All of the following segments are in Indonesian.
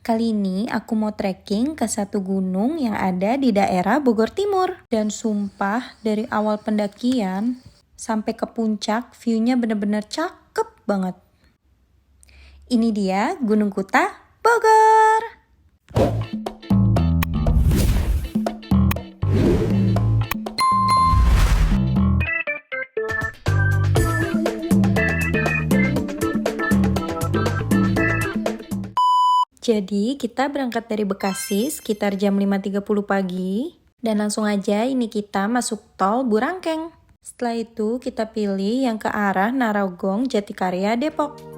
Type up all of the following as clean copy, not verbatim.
Kali ini aku mau trekking ke satu gunung yang ada di daerah Bogor Timur. Dan sumpah dari awal pendakian sampai ke puncak view-nya bener-bener cakep banget. Ini dia Gunung Kuta, Bogor. Jadi kita berangkat dari Bekasi sekitar jam 5.30 pagi dan langsung aja ini kita masuk tol Burangkeng. Setelah itu kita pilih yang ke arah Narogong, Jatikarya, Depok.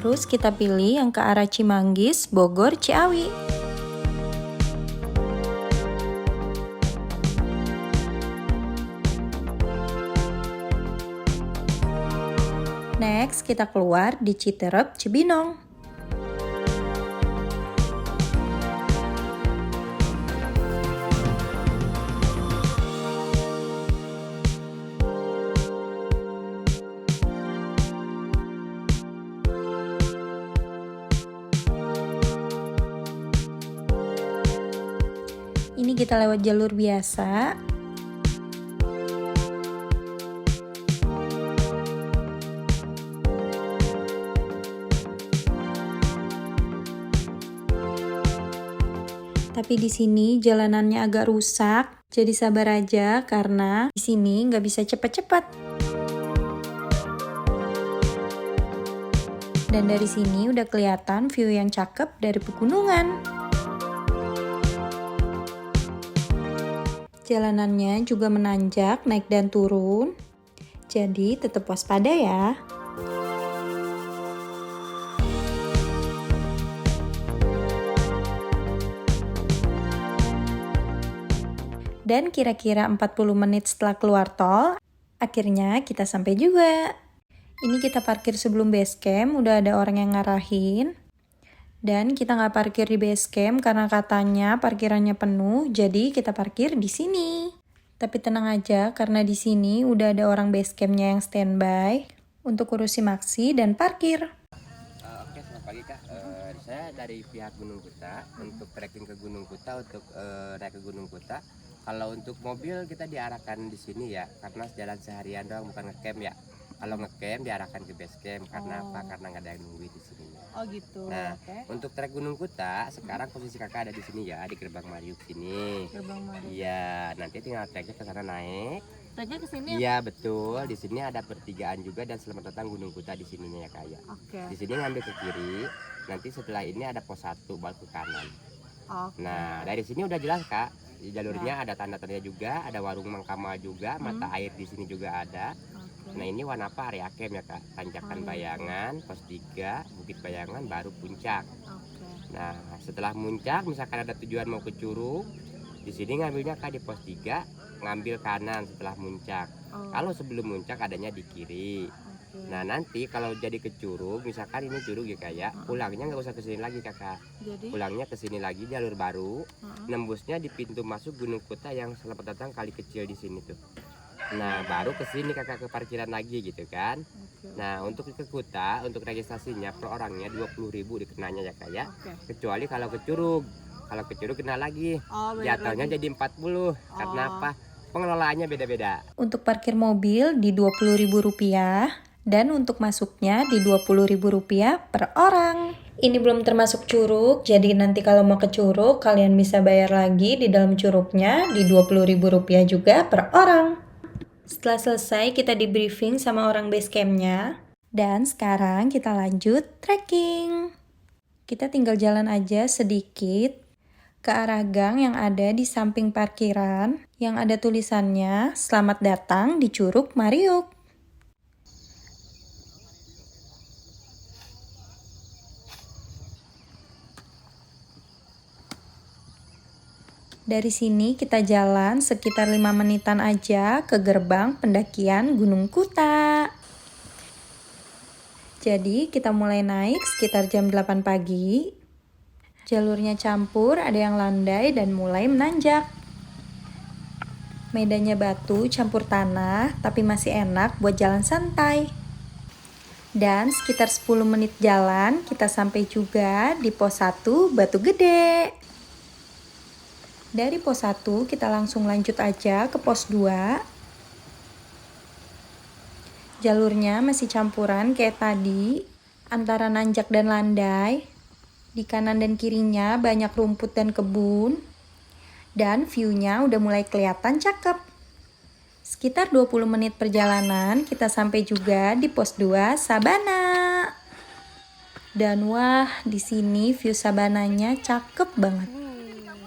Terus kita pilih yang ke arah Cimanggis, Bogor, Ciawi. Next, kita keluar di Citerep, Cibinong. Ini kita lewat jalur biasa. Tapi di sini jalanannya agak rusak, jadi sabar aja karena di sini nggak bisa cepet-cepet. Dan dari sini udah kelihatan view yang cakep dari pegunungan. Jalanannya juga menanjak, naik dan turun. Jadi tetap waspada ya. Dan kira-kira 40 menit setelah keluar tol, akhirnya kita sampai juga. Ini kita parkir sebelum base camp, udah ada orang yang ngarahin. Dan kita nggak parkir di base camp karena katanya parkirannya penuh, jadi kita parkir di sini. Tapi tenang aja, karena di sini udah ada orang base campnya yang standby untuk urusi maksi dan parkir. Oke, selamat pagi Kak. Saya dari pihak Gunung Kuta untuk trekking ke Gunung Kuta untuk naik ke Gunung Kuta. Kalau untuk mobil kita diarahkan di sini ya, karena jalan seharian doang bukan ngecamp ya. Kalau ngecamp diarahkan ke base camp karena apa? Karena nggak ada yang nungguin di sini. Oh gitu. Nah, Okay. untuk trek Gunung Kuta sekarang posisi kakak ada di sini ya, di Gerbang Mariuk sini. Gerbang Mariuk. Iya, nanti tinggal treknya ke sana naik. Treknya ke sini. Iya betul, di sini ada pertigaan juga dan selamat datang Gunung Kuta di sininya ya kak ya. Oke. Di sini ngambil ke kiri, nanti setelah ini ada pos 1 baru ke kanan. Oke. Nah dari sini udah jelas kak, di jalurnya ada tanda-tanda juga, ada warung Mangkamal juga, mata air di sini juga ada. Oke. Nah ini Wanapa area camp ya kak, Tanjakan Bayangan, pos 3, Bukit Bayangan, baru puncak. Oke. Nah setelah puncak, misalkan ada tujuan mau ke Curug, di sini ngambilnya kak di pos 3, ngambil kanan setelah puncak. Oh. Kalau sebelum puncak adanya di kiri. Oke. Nah nanti kalau jadi ke Curug, misalkan ini Curug ya kayak pulangnya nggak usah ke sini lagi kakak. Jadi. Pulangnya ke sini lagi jalur baru, nembusnya di pintu masuk Gunung Kuta yang selamat datang kali kecil di sini tuh. Nah baru ke sini kakak ke parkiran lagi gitu kan. Oke. Nah untuk ke Kuta untuk registrasinya per orangnya 20.000 dikenanya ya kayak. Oke. Kecuali kalau ke Curug. Kalau ke Curug kena lagi. Oh, bener Jatuhnya lagi. jadi 40. Karena apa? Pengelolaannya beda-beda. Untuk parkir mobil di Rp20.000 dan untuk masuknya di Rp20.000 per orang. Ini belum termasuk curug, jadi nanti kalau mau ke curug kalian bisa bayar lagi di dalam curugnya di Rp20.000 juga per orang. Setelah selesai kita di briefing sama orang base campnya. Dan sekarang kita lanjut trekking. Kita tinggal jalan aja sedikit ke arah gang yang ada di samping parkiran yang ada tulisannya Selamat datang di Curug Mariuk. Dari sini kita jalan sekitar 5 menitan aja ke gerbang pendakian Gunung Kuta. Jadi kita mulai naik sekitar jam 8 pagi. Jalurnya campur, ada yang landai dan mulai menanjak. Medannya batu campur tanah, tapi masih enak buat jalan santai. Dan sekitar 10 menit jalan, kita sampai juga di pos 1 Batu Gede. Dari pos 1 kita langsung lanjut aja ke pos 2. Jalurnya masih campuran kayak tadi, antara nanjak dan landai. Di kanan dan kirinya banyak rumput dan kebun. Dan view-nya udah mulai kelihatan cakep. Sekitar 20 menit perjalanan, kita sampai juga di pos 2 Sabana. Dan wah, di sini view sabananya cakep banget.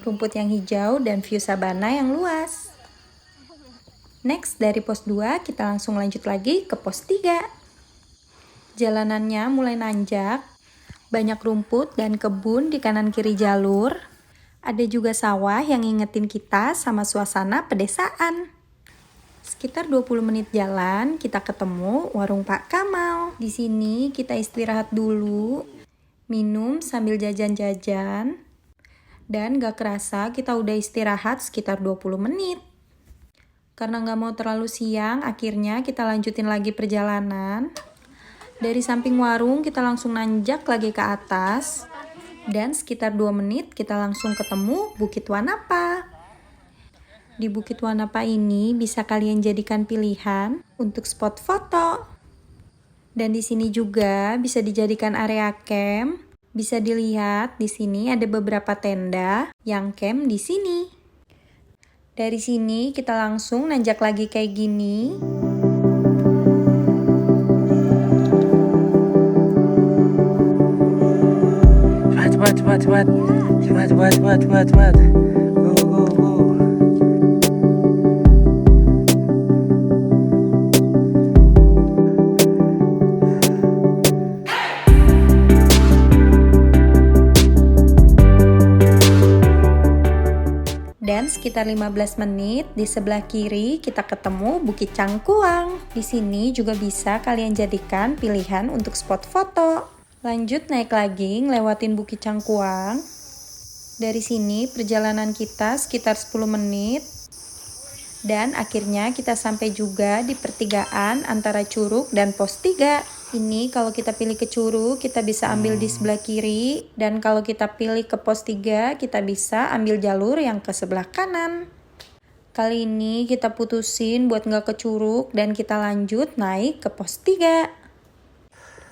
Rumput yang hijau dan view sabana yang luas. Next, dari pos 2 kita langsung lanjut lagi ke pos 3. Jalanannya mulai nanjak, banyak rumput dan kebun di kanan kiri jalur. Ada juga sawah yang ngingetin kita sama suasana pedesaan. Sekitar 20 menit jalan, kita ketemu warung Pak Kamal. Di sini kita istirahat dulu, minum sambil jajan-jajan. Dan gak kerasa kita udah istirahat sekitar 20 menit. Karena gak mau terlalu siang, akhirnya kita lanjutin lagi perjalanan. Dari samping warung kita langsung nanjak lagi ke atas. Dan sekitar 2 menit kita langsung ketemu Bukit Wanapa. Di Bukit Wanapa ini bisa kalian jadikan pilihan untuk spot foto. Dan di sini juga bisa dijadikan area camp. Bisa dilihat di sini ada beberapa tenda yang camp di sini. Dari sini kita langsung nanjak lagi kayak gini. Cepat. Go. Dan sekitar 15 menit di sebelah kiri kita ketemu Bukit Cangkuang. Di sini juga bisa kalian jadikan pilihan untuk spot foto. Lanjut naik lagi ngelewatin Bukit Cangkuang. Dari sini perjalanan kita sekitar 10 menit. Dan akhirnya kita sampai juga di pertigaan antara Curug dan pos 3. Ini kalau kita pilih ke Curug, kita bisa ambil di sebelah kiri. Dan kalau kita pilih ke pos 3, kita bisa ambil jalur yang ke sebelah kanan. Kali ini kita putusin buat nggak ke Curug dan kita lanjut naik ke pos 3.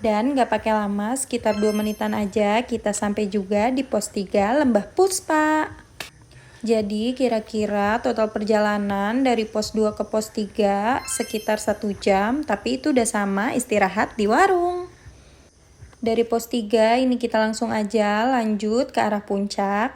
Dan nggak pakai lama, sekitar 2 menitan aja kita sampai juga di pos 3 Lembah Puspa. Jadi kira-kira total perjalanan dari pos 2 ke pos 3 sekitar 1 jam, tapi itu udah sama istirahat di warung. Dari pos 3 ini kita langsung aja lanjut ke arah puncak.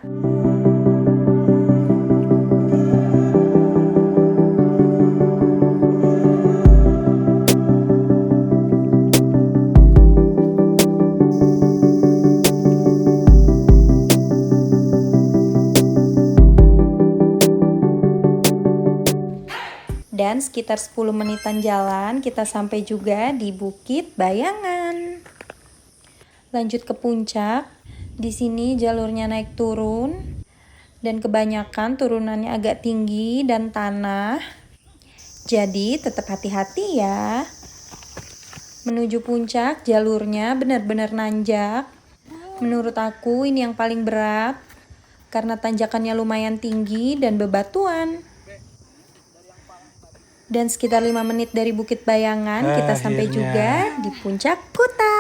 Dan sekitar 10 menitan jalan kita sampai juga di Bukit Bayangan. Lanjut ke puncak. Di sini jalurnya naik turun dan kebanyakan turunannya agak tinggi dan tanah. Jadi tetap hati-hati ya. Menuju puncak jalurnya benar-benar nanjak. Menurut aku ini yang paling berat karena tanjakannya lumayan tinggi dan bebatuan. Dan sekitar 5 menit dari Bukit Bayangan kita sampai juga di Puncak Kuta.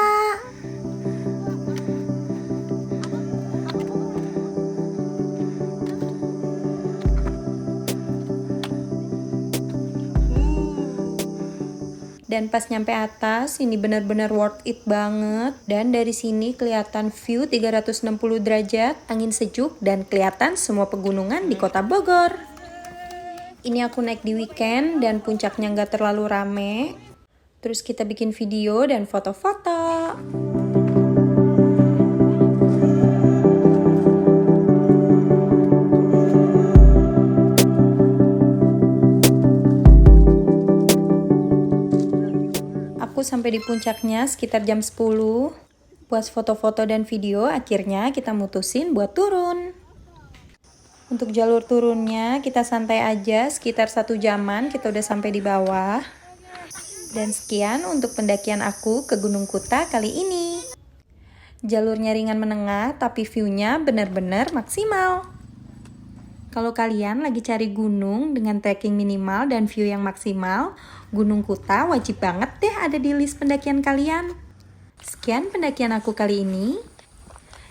Dan pas nyampe atas ini benar-benar worth it banget. Dan dari sini kelihatan view 360 derajat, angin sejuk dan kelihatan semua pegunungan di Kota Bogor. Ini aku naik di weekend dan puncaknya nggak terlalu rame. Terus kita bikin video dan foto-foto. Aku sampai di puncaknya sekitar jam 10. Puas foto-foto dan video, akhirnya kita mutusin buat turun. Untuk jalur turunnya kita santai aja, sekitar 1 jaman kita udah sampai di bawah. Dan sekian untuk pendakian aku ke Gunung Kuta kali ini. Jalurnya ringan menengah, tapi view-nya benar-benar maksimal. Kalau kalian lagi cari gunung dengan trekking minimal dan view yang maksimal, Gunung Kuta wajib banget deh ada di list pendakian kalian. Sekian pendakian aku kali ini.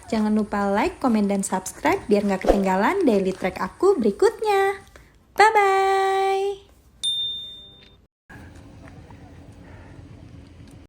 Jangan lupa like, komen, dan subscribe biar nggak ketinggalan daily trek aku berikutnya. Bye-bye!